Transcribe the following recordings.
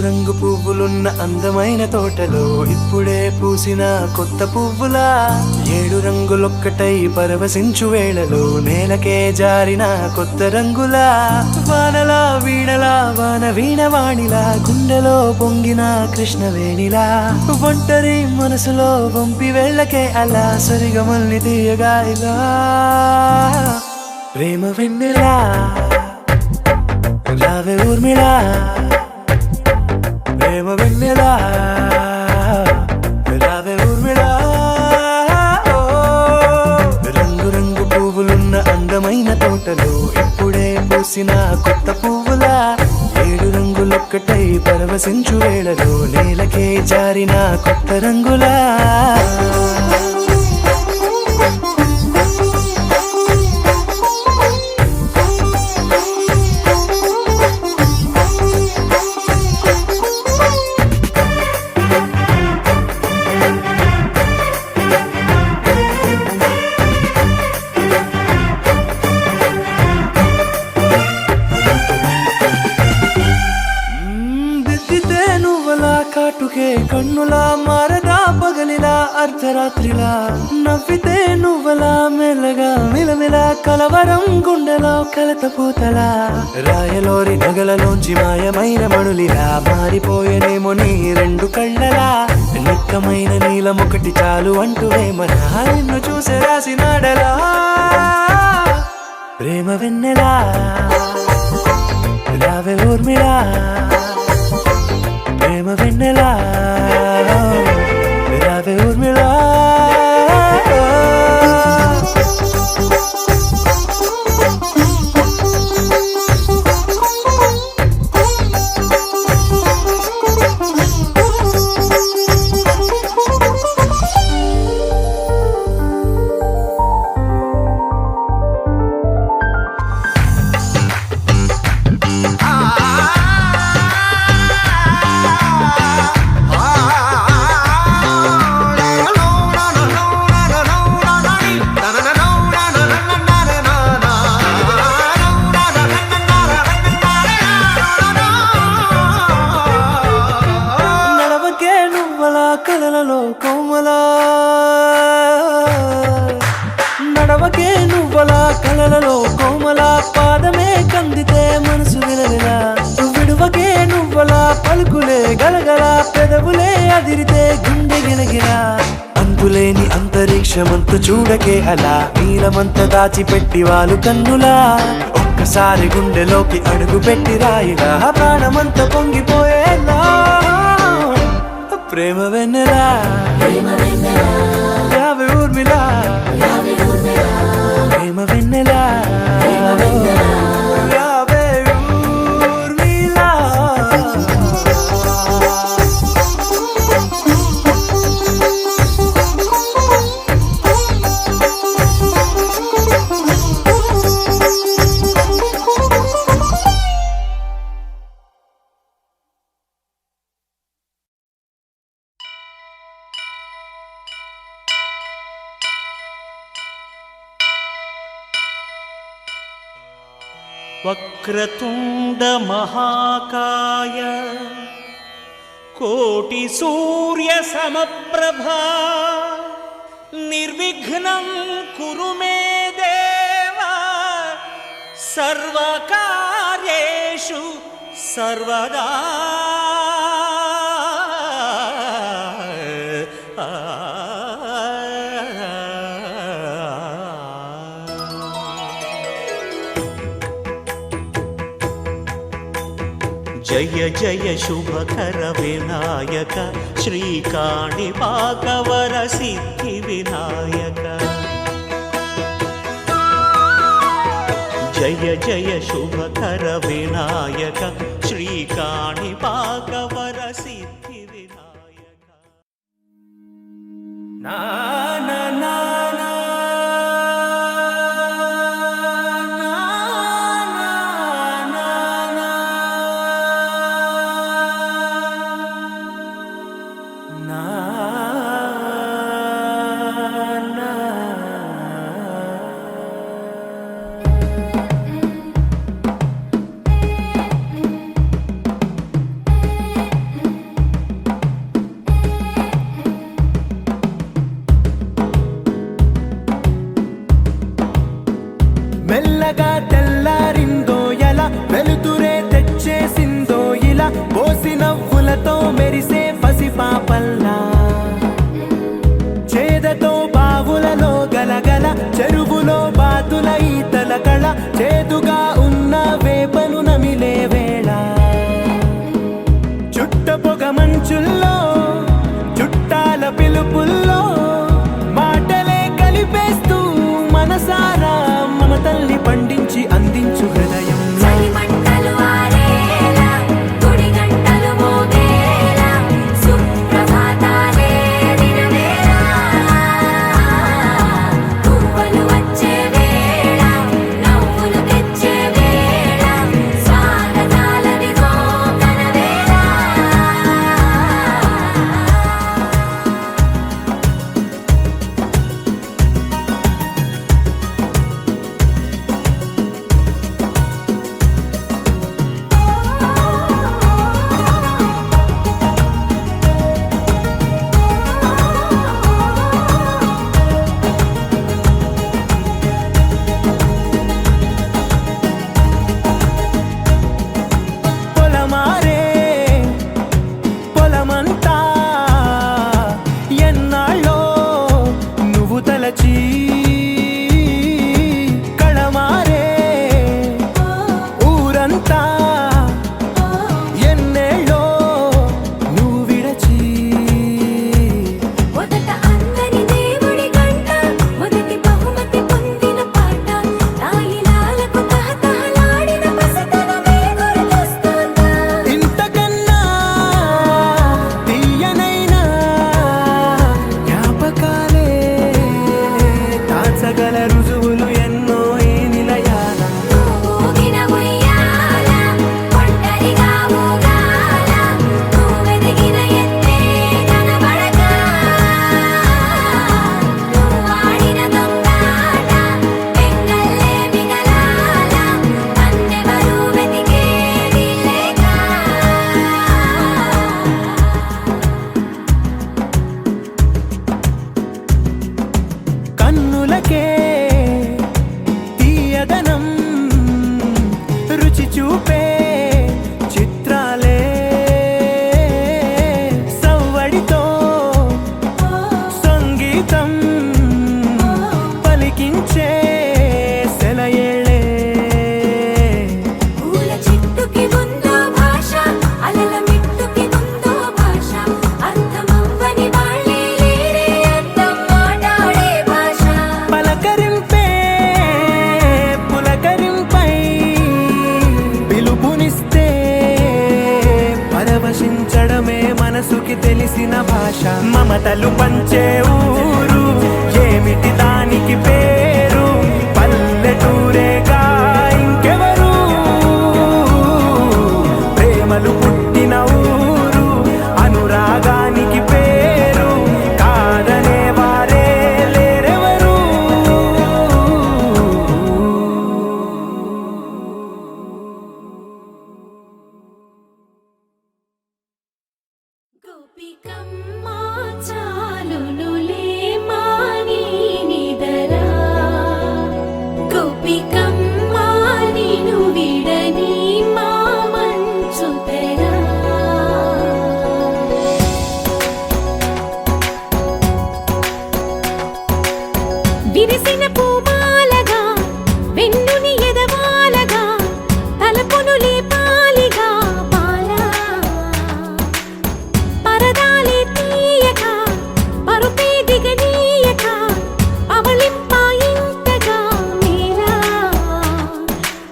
రంగు పువ్వులున్న అందమైన తోటలో ఇప్పుడే పూసిన కొత్త పువ్వులా 7 రంగులొక్కటై పరవశించు వేళలో నేలకే జారిన కొత్త రంగులా వానలా వీణలా వాన వీణవాణిలా గుండెలో పొంగిన కృష్ణవేణిలా ఒంటరి మనసులో వంపి వెళ్ళకే అలా సరిగమల్ని తీయగా ఇలా ప్రేమ వెన్నెలా రావే ఊర్మిళా ప్రేమ వెన్నెలా రావే ఊర్మిళా రంగు రంగు పువ్వులున్న అందమైన తోటలో ఇప్పుడే పూసిన కొత్త పువ్వులా 7 రంగులొక్కటై పరవశించు వేళలో నేలకే జారిన కొత్త రంగులా కాటుకే కన్నులా మారదా పగలిలా అర్ధరాత్రిలా నవ్వితే నువ్వలా మెల్లగా మిలమిలా కలవరం గుండెలో కలతపోతలా రాయలోరి నగలలోంచి మాయమైన మణులిలా మారిపోయేనేమో నీ 2 కళ్ళలా నిక్కమైన నీలమొకటి చాలు అంటూ వేమన నిన్ను చూసే రాసినాడలా ప్రేమ వెన్నెలా రావే ఊర్మిళా ప్రేమ వెన్నెలా రావే ఊర్మిళా కలలలో కోమలా నడవకే నువ్వలా కలలలో కోమలా పాదమే కందితే మనసు విలవిలా విడువకే నువ్వలా పలుకులే గలగల పెదవులే అదిరితే గుండె గిలగిలా అంతులేని అంతరిక్షమంత చూడకే అలా నీలమంత దాచిపెట్టి వాళ్ళు కన్నులా ఒక్కసారి గుండెలోకి అడుగు పెట్టి రాయిలా ప్రాణమంత పొంగిపోయేలా ప్రేమ వెన్నెలా రావే ఊర్మిళా ప్రేమ వెన్నెలా రావే ఊర్మిళా వక్రతుండ మహాకాయ కోటి సూర్య సమప్రభా నిర్విఘ్నం కురు మే దేవా సర్వకార్యేషు సర్వదా జయ జయ శుభకర వినాయక శ్రీకాణిపాకవర సిద్ధి వినాయక జయ జయ శుభకర వినాయక శ్రీకాణిపాకవర సిద్ధి వినాయక నా నా నా చూపే చిత్రాలే సవ్వడితో సంగీతం పలికించే సెలయేళే పూల చెట్టుకి ఉందో భాష అలల మిట్టుకి ఉందో భాష అర్థమవ్వని వాళ్ళే లేరే అర్థం మాట్లాడే భాష పలకరింపే పులకరింపై పిలుపునిస్తే పరవశించడమే మనసుకి తెలిసిన భాష మమతలు పంచే ఊరు ఏమిటి దానికి పేరు పల్లెటూరేగా ఇంకెవరు ప్రేమలు పుట్టిన ఊరు అనురాగానికి పేరు కాదనే వారే లేరెవరు గోపికమ్మ చాలునులే మాని నిదరా గోపికమ్మ నిను విడని మా మంచు తెరా విరిసిన పూమాలగా వెన్నుని ఎదవాలగా తలపును లేపాలిగా బాలా పరదాలే తీయక పరుపే దిగనీయక అవలింపాయింతగా మీరా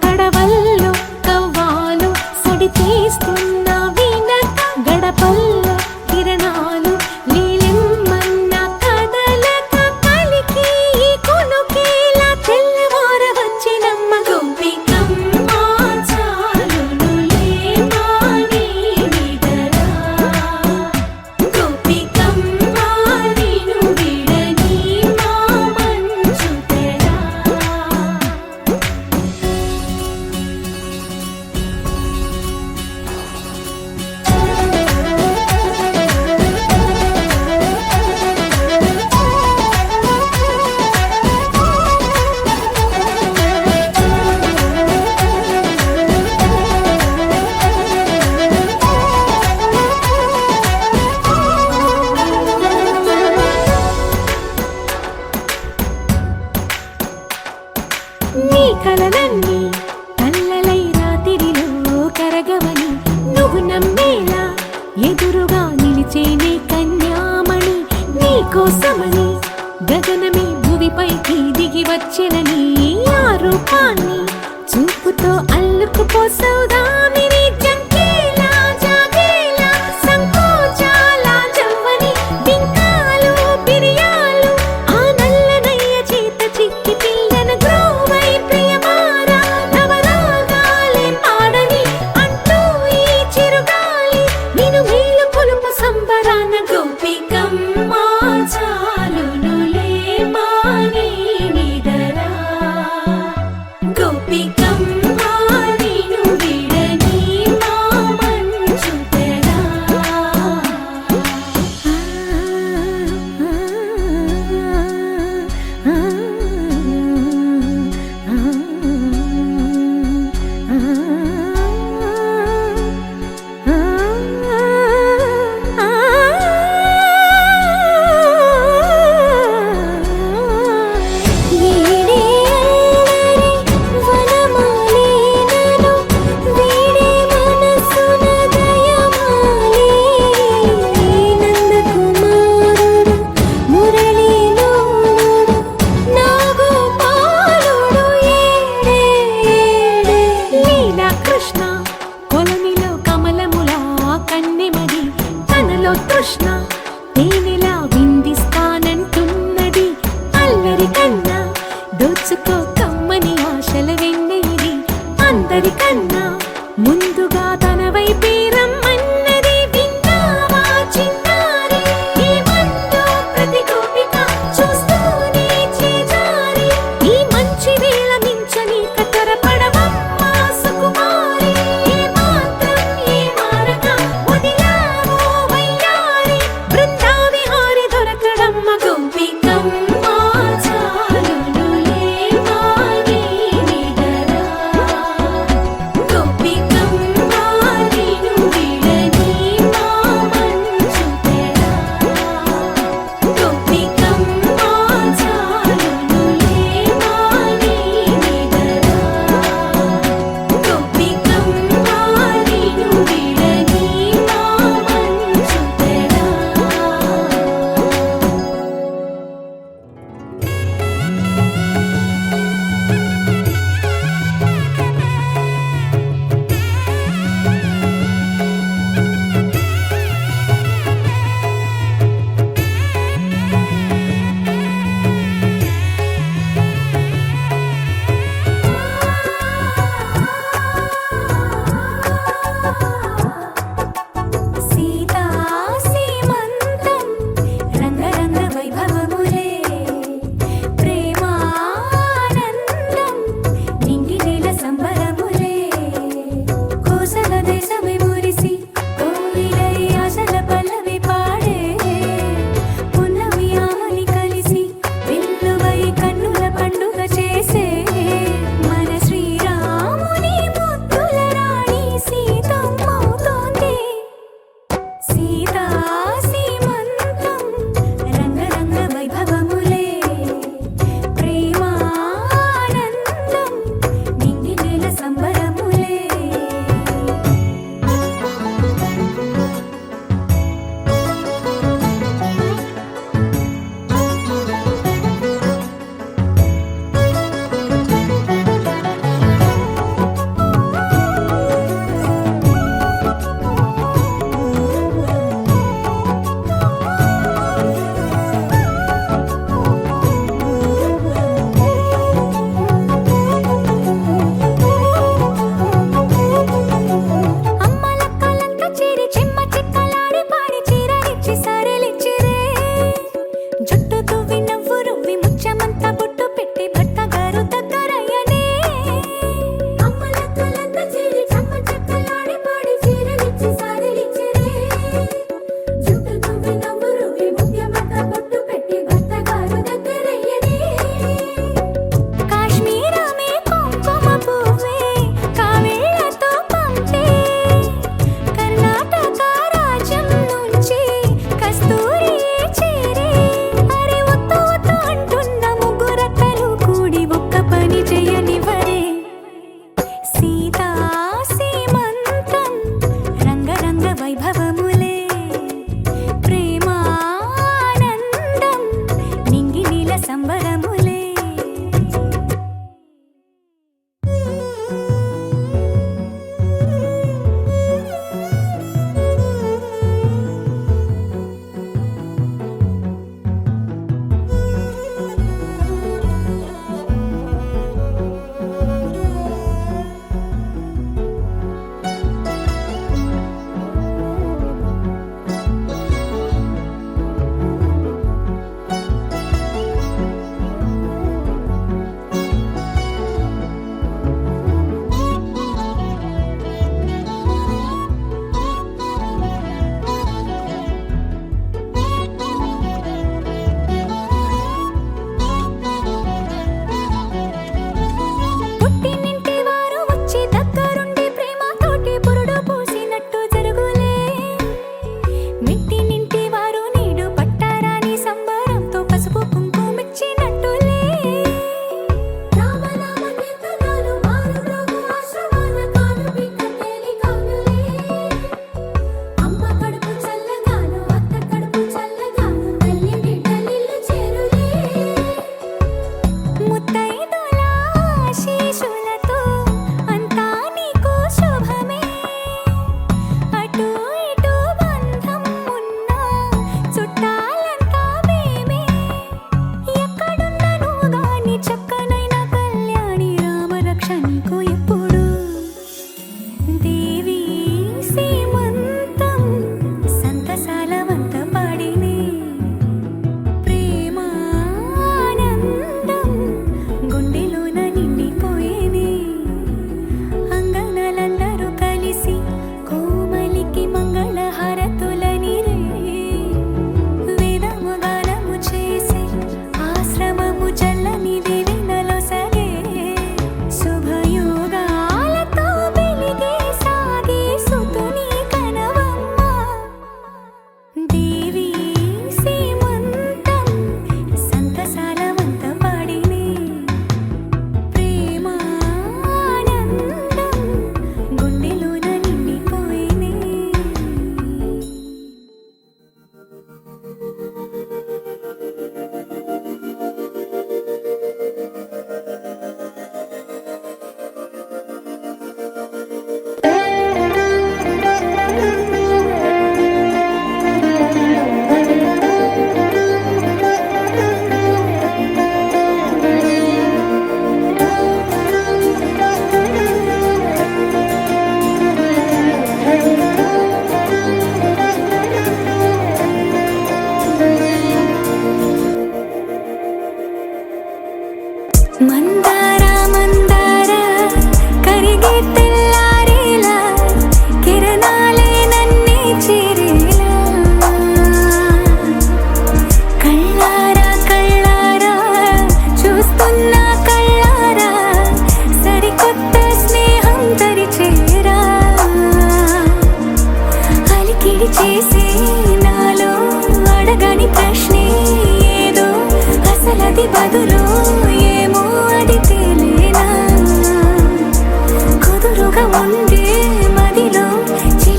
కడవల్లో కవ్వాలు సడి చేస్తున్న వీణక గడపల్లో కిరణాలు నీలిమ్మన్న కదలక కలికి ఈ కొనుకేలా తెల్లవార వచ్చినమ్మ గోపికమ్మ చాలునులే మాని నిదరా గోపికమ్మ నిను విడని మా మంచు తెరా నీ కలలన్నీ కల్లలై రాత్రిలో కరగవని నువ్వు నమ్మేలా ఎదురుగా నిలిచేనే కన్యామణి నీ కోసమని గగనమే భువిపైకి దిగి వచ్చెనని ఆ రూపాన్ని చూపుతో అల్లుకుపోసౌదామిని జంకేలా జాగేలా సంకోచాల జవ్వని బింకాలు బిరియాలు ఆ నల్లనయ్య చేత చిక్కి పిల్లన గ్రోవై ప్రియమారా నవరాగాలే పాడని అంటూ ఈ చిరుగాలి నిను మేలు కొలుపు సంబరాన గోపికమ్మ చాలునులే మాని నిదరా గోపికమ్మ నిను విడని మా మంచు తెరా వీడే అల్లరి వనమాలినను వీడే మనసున దయమాలి నందకుమారుడు మురళీలోలుడు నాగోపాలుడు ఏడే లీలా కృష్ణ కొలనిలో కమలములా కన్నెమది తనలో తృష్ణ తేనెలా విందిస్తానంటున్నది అల్లరి కన్నా దోచుకో కమ్మని ఆశల వెన్నెయిది అందరికన్నా ముందుగా తన వైపే రమ్మన్నది విన్నావా చిన్నారి ఈ మందు ప్రతి గోపిక చూస్తూనే చేజారి ఈ మంచి వేళ మించని కతరపడవమ్మ సుకుమారి ఏ మాత్రం ఏ మారక వదిలావో వయ్యారి బృందావిహారి దొరకడమ్మ గోపికమ్మ చాలునులే మాని నిదరా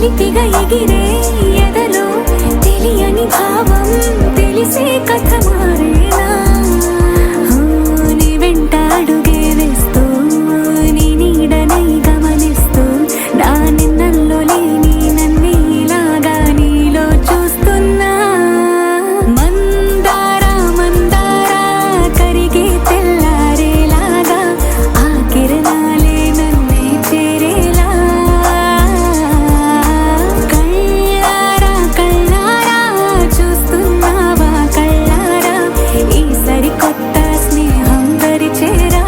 చిలిపిగా ఎగిరే ఎదలో తెలియని భావం తెలిసే కథ మారేనా నీ వెంట అడుగే వేస్తూ నీ నీడనై గమనిస్తూ నా నిన్నల్లో లేని నన్నే ఇలాగా నీలో చూస్తున్నా మందారా మందారా కరిగే తెల్లారేలాగా ఆ కిరణాలే నన్నే చేరేలా కళ్ళారా కళ్ళారా చూస్తున్నావా కళ్ళారా ఈ సరికొత్త స్నేహం దరిచేరా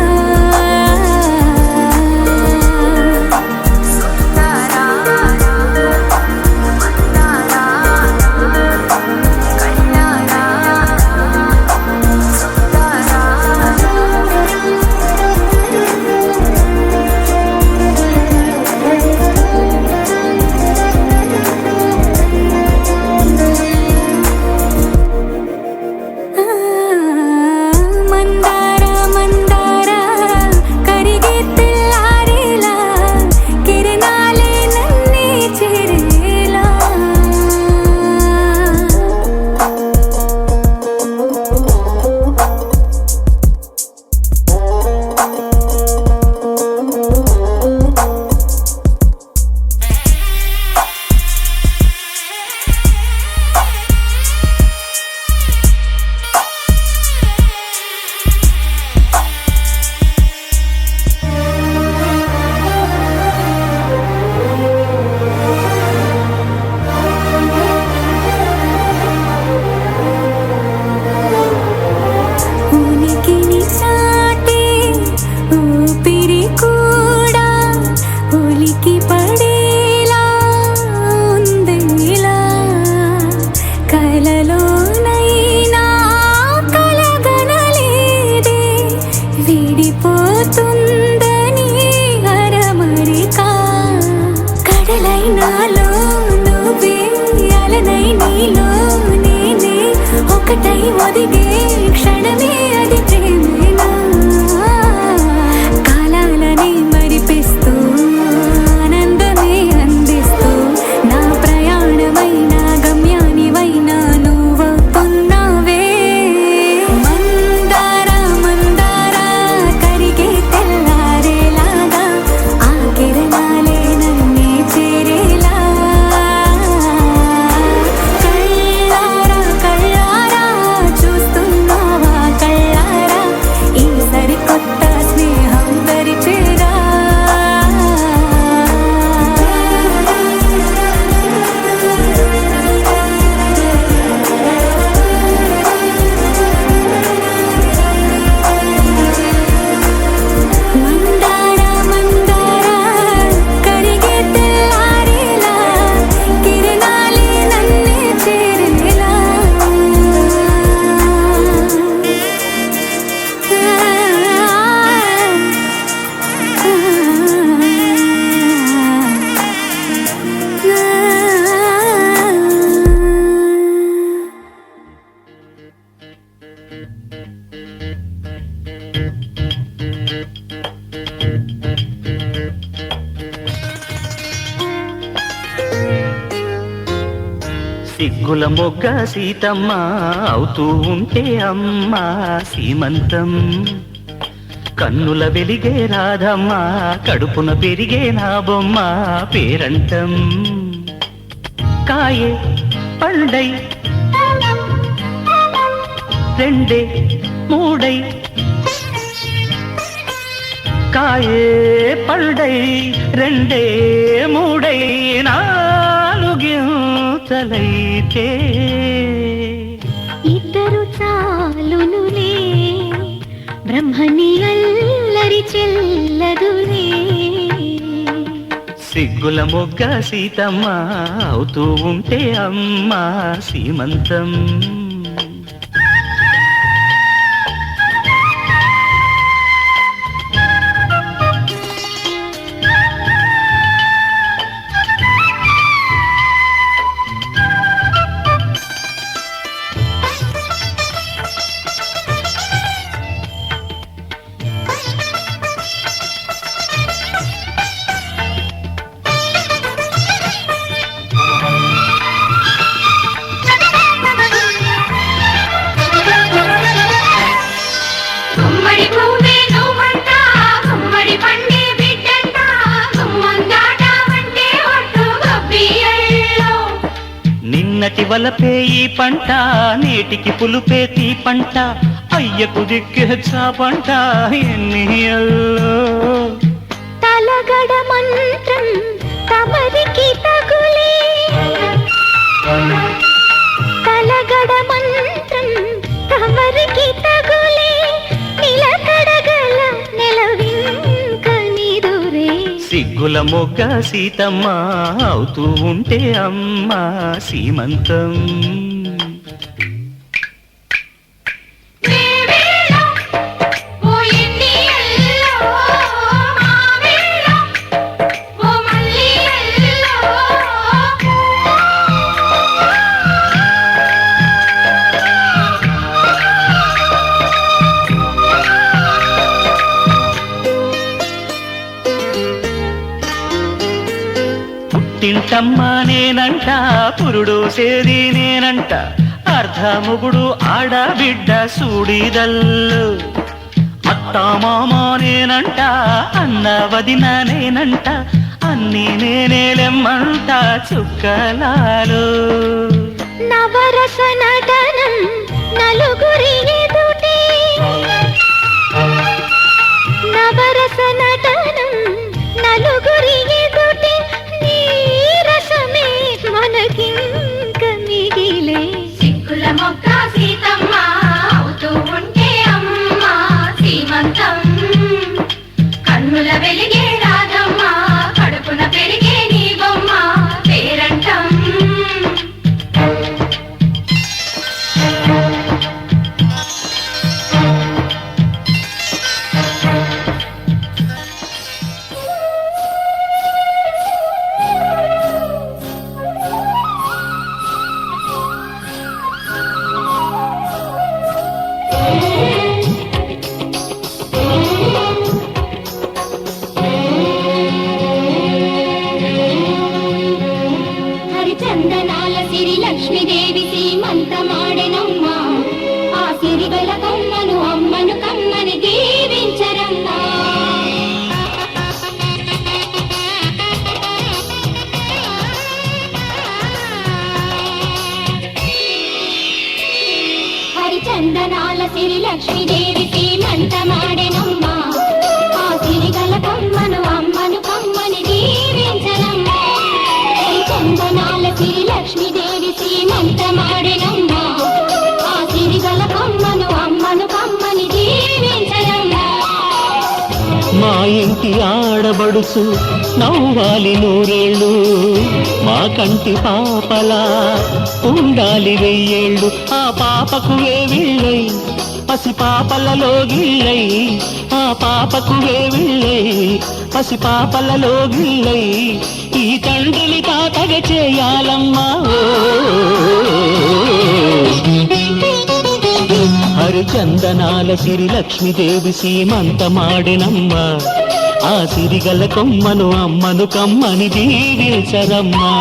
మందారా మందారా కరిగే తెల్లారేలా కిరణాలే నన్నే చేరేలా ఉనికిని చాటే ఊపిరి కూడా ఉలికి పడేలా ఉందేలా కలలోనైనా కలగనలేదే విడిపోతుందని అరమరిక కడలైనాలో నువ్వే అలనై నీలో నేనే ఒకటై ఒదిగే క్షణమే అది ప్రేమేనా కాలాలని మరిపిస్తూ ఆనందమే అందిస్తూ నా ప్రయాణమైన గమ్యానివైనా నువ్వవుతున్నావే మందారా మందారా కరిగే తెల్లారేలాగా ఆ కిరణాలే నన్నే చేరేలా కళ్ళారా కళ్ళారా చూస్తున్నావా కళ్ళారా ఈ సరికొత్త స్నేహం దరిచేరా మందారా మందారా కరిగే తెల్లారేలా కిరణాలే నన్నే చేరేలా సిగ్గుల మొగ్గ సీతమ్మ అవుతూ ఉంటే అమ్మ సీమంతం కన్నుల వెలిగే రాధమ్మ కడుపున పెరిగే నా బొమ్మ పేరంటం కాయే పండై రెండే మూడై కాయే పండై రెండే మూడై నాలుగింతలైతే ఇద్దరు చాలునులే బ్రహ్మని అల్లరి చెల్లదులే సిగ్గుల మొగ్గ సీతమ్మ అవుతూ ఉంటే అమ్మ సీమంతం నిన్నటి వలపే ఈ పంట నేటికి పులుపే తీ పంట అయ్యకు దిక్కే చాపంట ఎన్నియల్లో తలగడ మంత్రం తమరికి తగులే తలగడ మంత్రం తమరికి తగులే నిలకడగల నెలవింక నిదురే సిగ్గుల మొగ్గ సీతమ్మ అవుతూ ఉంటే అమ్మ సీమంతం పుట్టింటమ్మా నేనంట పురుడోసేది నేనంట అర్ధముగుడు ఆడబిడ్డ సూడిదల్లు అత్తామామ నేనంట అన్న వదిన నేనంట అన్ని నేనేలెమ్మంట చుక్కలాలు నవరస నటనం నలుగురి ఎదుటే నవరస నటనం నలుగురి ఎదుటే నీరసమే మనకింక మిగిలే సిక్కుల మొక్క సీతమ్మ అవుతూ ఉంటే అమ్మ సీమంతం కన్నుల వెలిగే రాధమ్మ కడుపున పెరిగే నీ బొమ్మ పేరంటం హరిచందనాల సిరి లక్ష్మీదేవి సీమంతమాడెనమ్మ ఆ సిరిగల కొమ్మను అమ్మను కమ్మని దీవించరమ్మా హరిచందనాల సిరి లక్ష్మీదేవి సీమంతమాడెనమ్మ ఆ సిరిగల కొమ్మను అమ్మను కమ్మని దీవించరమ్మా చందనాల సిరి లక్ష్మీదేవి సీమంతమాడెనమ్మ ఆ సిరిగల కొమ్మను అమ్మను కమ్మని దీవించరమ్మా మా ఇంటి ఆడబడుచు నవ్వాలి నూరేళ్ళు మా కంటి పాపలా ఉండాలి వెయ్యేళ్ళు ఆ పాపకు వేవిళ్ళై పసి పాపలలో గిళ్ళై ఆ పాపకు వేవిళ్ళై పసి పాపలలో గిళ్ళై ఈ తండ్రిని తాతగ చేయాలమ్మా హరిచందనాల సిరి లక్ష్మీదేవి సీమంతమాడెనమ్మ ఆ సిరిగల కొమ్మను అమ్మను కమ్మని దీవించరమ్మా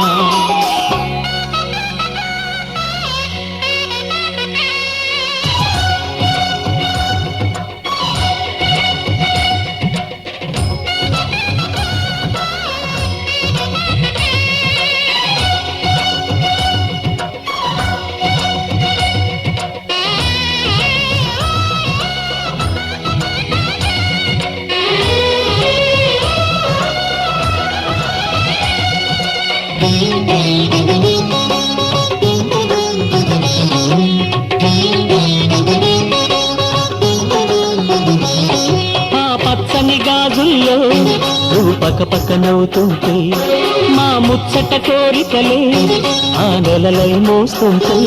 ఆ పచ్చని గాజుల్లో నువ్వు పక్క నవ్వుతుంటే మా ముచ్చట కోరికలే ఆ నెలలై మోస్తుంటే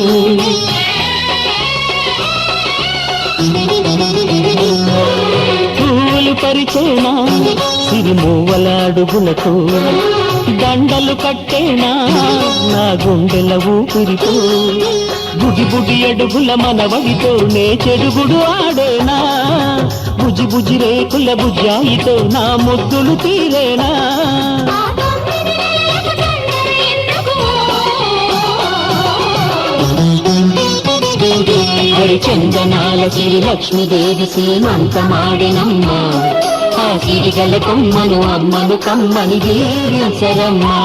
పూలు పరిచేనా సిరిమూవల అడుగులతో దండలు కట్టేనా నా గుండెల ఊపిరితో బుడి బుడి అడుగుల మనవడితో నే చెడుగుడు ఆడేనా బుజి బుజి రేకుల బుజ్జాయితో నా ముద్దులు తీరేనా హరిచందనాల సిరి లక్ష్మీదేవి సీమంతమాడెనమ్మ ఆ సిరిగల కొమ్మను అమ్మను కమ్మని దీవించరమ్మా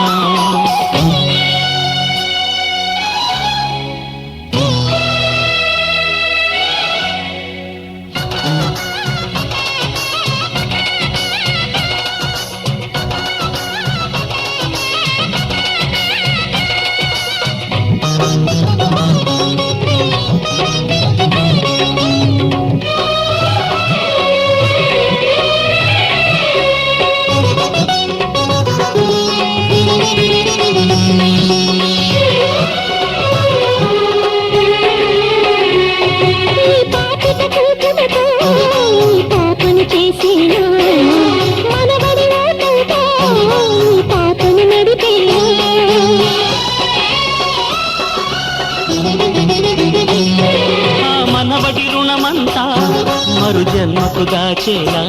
తీర్చేనా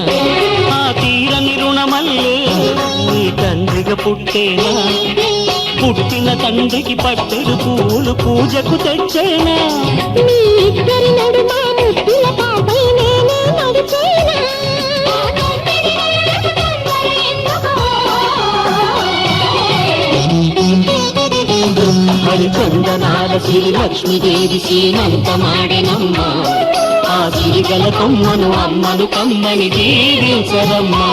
ఆ తీరని రుణమల్లే నీ తండ్రిగా పుట్టేనా పుట్టిన తండ్రికి పట్టెడు పూలు పూజకు తెచ్చేనా మీ ఇద్దరి నడుమ ముద్దుల పాపై నేనే నడిచేనా హరిచందనాల శ్రీ లక్ష్మీదేవి శ్రీమంతమాడెనమ్మ ఆ సిరిగల కొమ్మను అమ్మను కమ్మని దీవించరమ్మా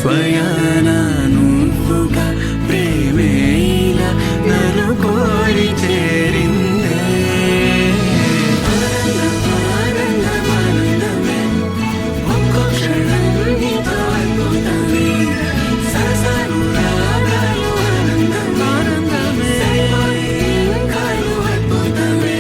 స్వయాన నువ్వుగా ప్రేమే ఇలా నన్ను కోరి చేరిందే ఆనందమే ఒక్కో క్షణం నీతో అద్భుతమే సరసను రాగాలు ఆనందమే కాలు అద్భుతమే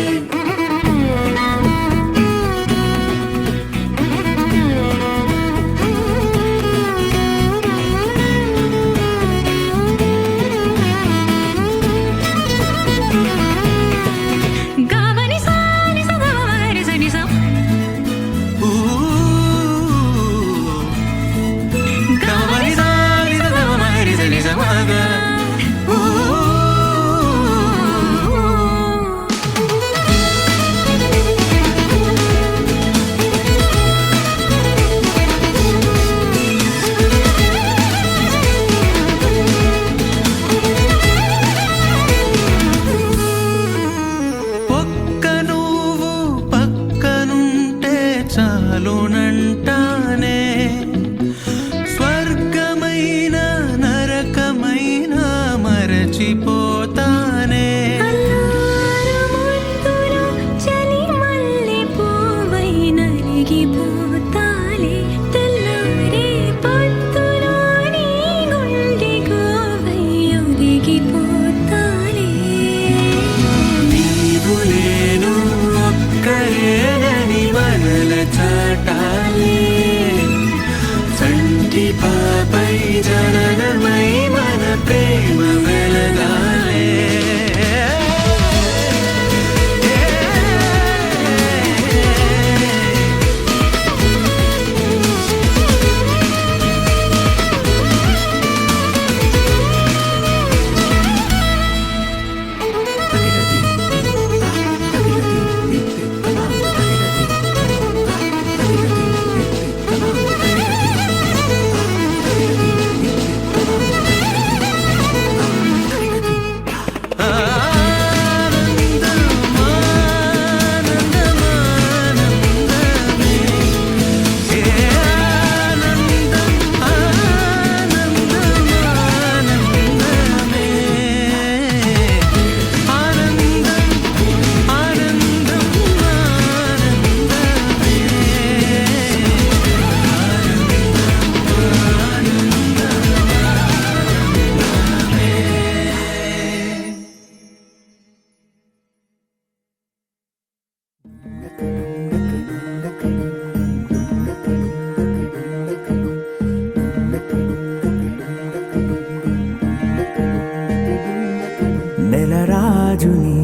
నెలరాజుని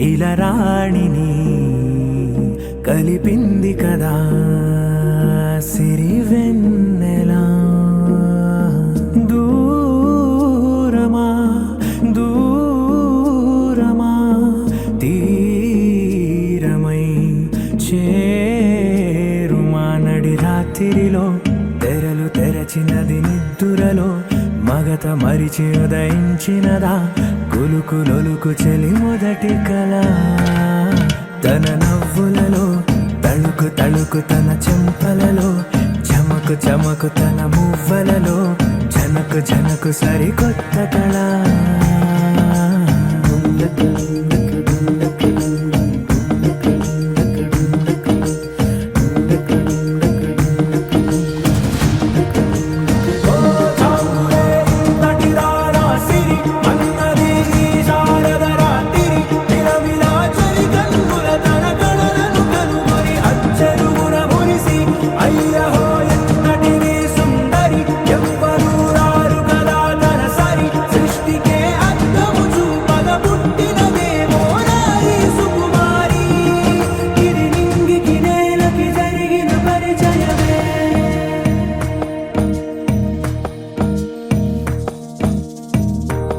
ఇలరాణిని కలిపింది కదా సిరివెన్నెలా. దూరమా దూరమా తీరమై చేరుమా నడి రాత్రిలో తెరలు తెరచినది నిద్దురలో మగత మరిచి ఉదయించినదా కులుకు లొలుకు చెలి మొదటి కళ. తన నవ్వులలో తళుకు తళుకు తన చెంపలలో చమకు చమకు తన మువ్వలలో జనకు జనకు సరికొత్త కళ.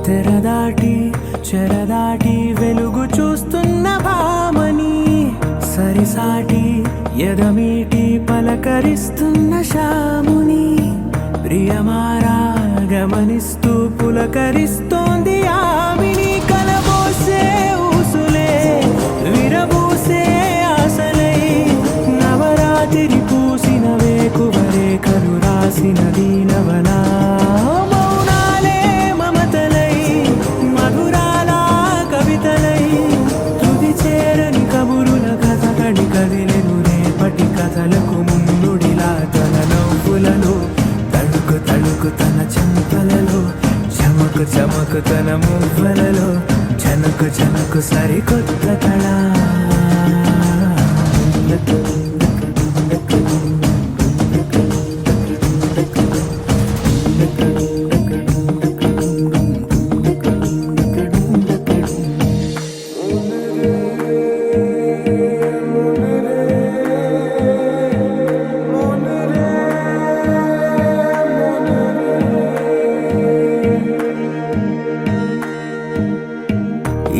తెరదాటి చెరదాటి వెలుగు చూస్తున్న భామని సరిసాటి ఎదమీటి పలకరిస్తున్న శాముని ప్రియమారా గమనిస్తూ పులకరిస్తోంది ఆమిని. కలబోసే ఊసులే విరబూసే ఆశలై నవరాత్రి పూసిన వేకువరేఖలు రాసిన దీనవనా. కదిలెను రేపటి కథలకు ముందుడిలా తన నవ్వులలో తళుకు తళుకు తన చెంపలలో చమకు చమకు తన మువ్వలలో జనకు జనకు సరికొత్త కళ.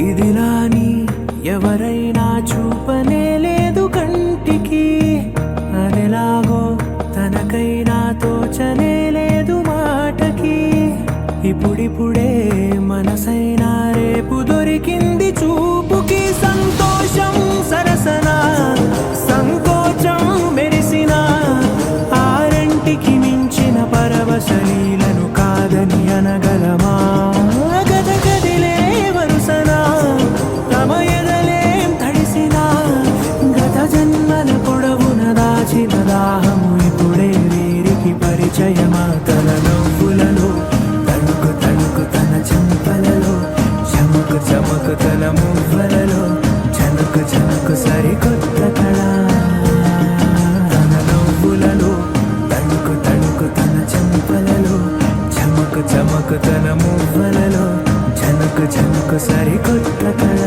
ఇదిలాని ఎవరైనా చూపనే లేదు కంటికి అదెలాగో తనకైనా తోచనే లేదు మాటకి. ఇప్పుడిప్పుడే మనసైనా రేపు దొరికింది చూపుకి. సంతోషం సరసన సంకోచం మెరిసిన ఆరంటికి మించిన పరవశలీలను కాదని అనగలమా. గద గదిలే వరుసన తమ ఎదలేం తడిసిన గత జన్మల పొడవున దాచిన దాహము ఇప్పుడే వీరికి పరిచయమా. తన నవ్వులలో తణుకు తణుకు తన చెంపలలో చమకు చమకు తన మువ్వలలో జనకు జనకు సరికొత్త కళ. తన నవ్వులలో తణుకు తణుకు తన చెంపలలో చమకు చమకు తన మువ్వలలో జనకు జనకు సరికొత్త కళ.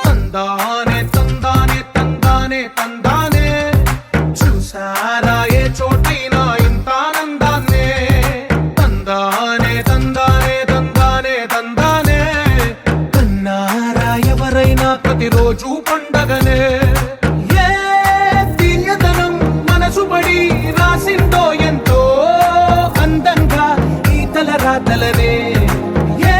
తందానే తందానే తందానే తందానే చూసారా ఏ చోటైనా ఇంత ఆనందాన్నే. తందానే తందానే తందానే తందానే కన్నారా ఎవరైనా ప్రతిరోజు పండగనే. ఏ తీయదనం మనసు పడి రాసిందో ఎంతో అందంగా ఈ తల రాతలనే. ఏ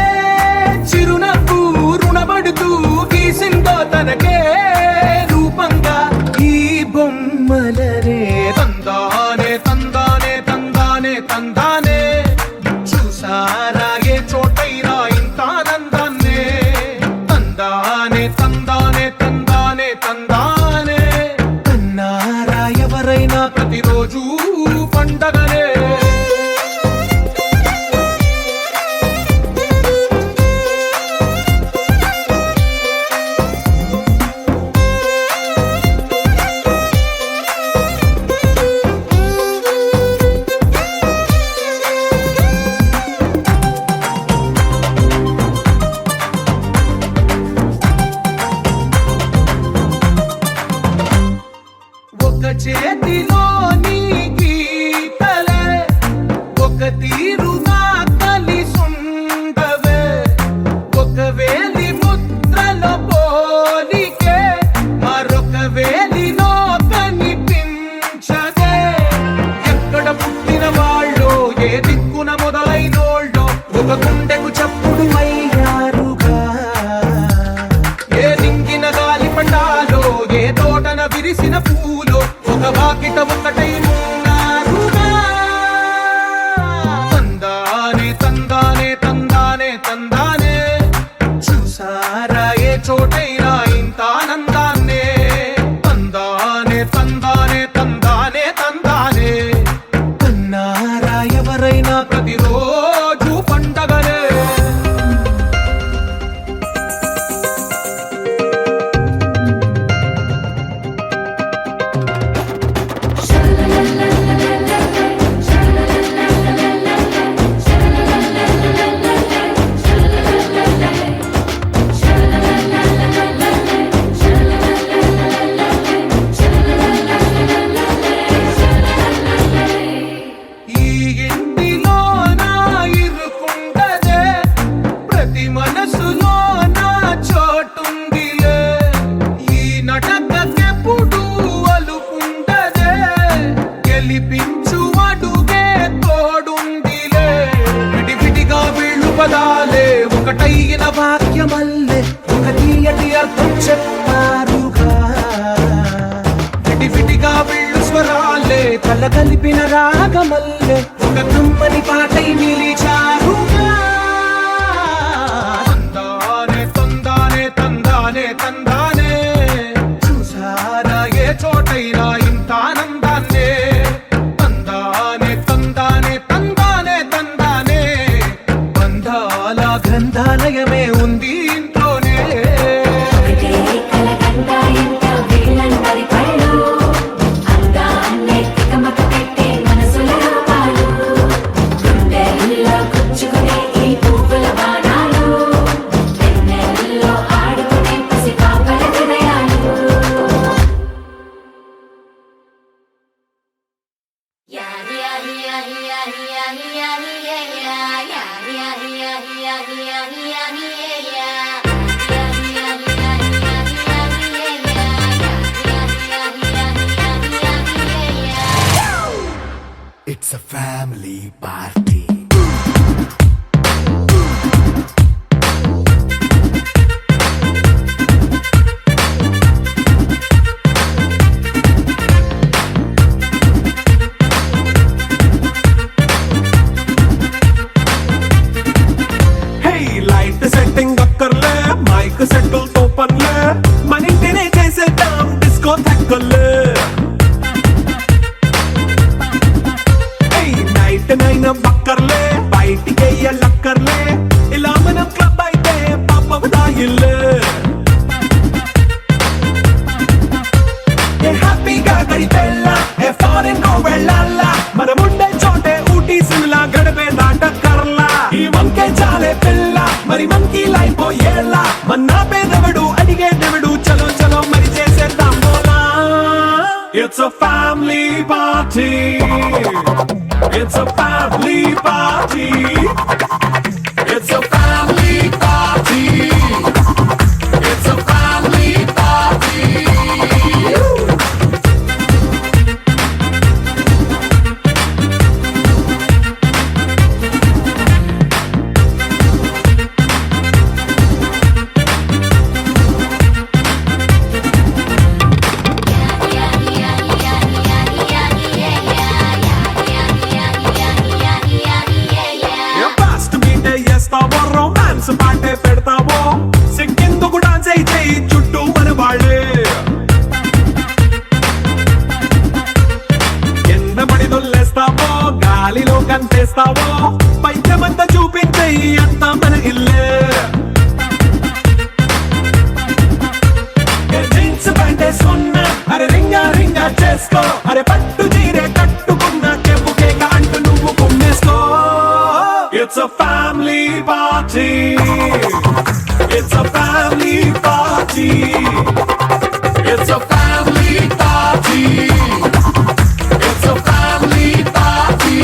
చోటైనా ఇంత ఆనందాన్నే తందానే తందానే తందానే తందానే కన్నారా ఎవరైనా ప్రతిరోజు పండగనే ఈ ఇంటిలో నా ఇరుకుండదే ప్రతి మనసులో నా చోటుందిలే ఈ నటకెప్పుడు అలుకుండదే గెలిపించు అడుగే తోడుందిలే విడివిడిగా వీళ్ళు పదాలే ఒకటైన వాక్యమల్లే ఒక తీయటి అర్థం చెప్పారుగా విడివిడిగా వీళ్ళు స్వరాలే కల కలిపిన రాగమల్లే ఒక కమ్మని పాటై నిలిచారుగా తందానే తందానే తందానే తందానే చూసారా ఏ చోటైనా ఇంత ఆనందాన్నే తందానే తందానే తందానే తందానే బంధాల గ్రంథాలయమే ఉంది ఇంట్లోనే It's a family party. Hey, light setting అక్కర్లే మైక్ సెట్టుల్ తో పనిలే మన ఇంటినే చేసేద్దాం డిస్కో థక్కర్లే నైట్ నైన్ బక్కర్లే బయటికి లక్కర్లే ఇలా మనం క్లబ్ అయితే పాపదాయిల్లే హ్యాపీగా గడిపెళ్ళ ఏ ఫారెన్ నో వెళ్ళాల మనముండే చోటే ఊటీ సిమ్లా గడిపే దాటక్కర్లా ఈ వంకే చాలే పిల్ల మరి మంకీ లైఫ్ ఏళ్ళ మన్నా పేదవడు అడిగేదెవడు చలో చలో మరి చేసేద్దాం బోలా It's a family party. It's a family party. It's a family party. It's a family party. Romance పాటే పెడతావో సిక్కిందుకు డాన్స్ అయితే చుట్టూ మన వాళ్ళే కింద పడి దొల్లేస్తావో గాలిలో కంటేస్తావో పైచమంతా చూపించే అంతా మన ఇల్లే జీన్స్ ప్యాంటేసుకున్నా అరే రింగా రింగా చేసుకో అరే పట్టు చీరే కట్టుకున్న చెప్పుకే అంటూ నువ్వు కుమ్మేసుకో It's a family party. It's a family party. It's a family party. It's a family party.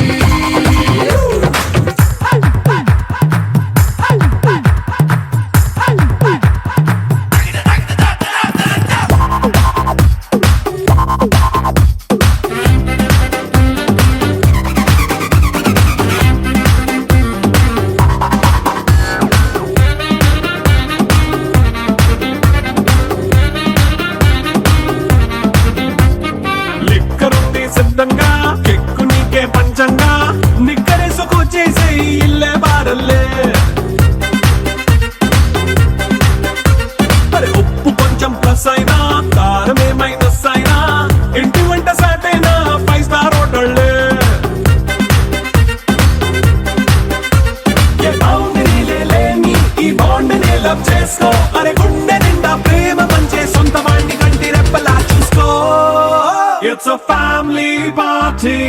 తీసుకో అరే గుండె నిండా ప్రేమ పంచే సొంత వాణ్ణి కంటి రెప్పలా చూసుకో. It's a family party.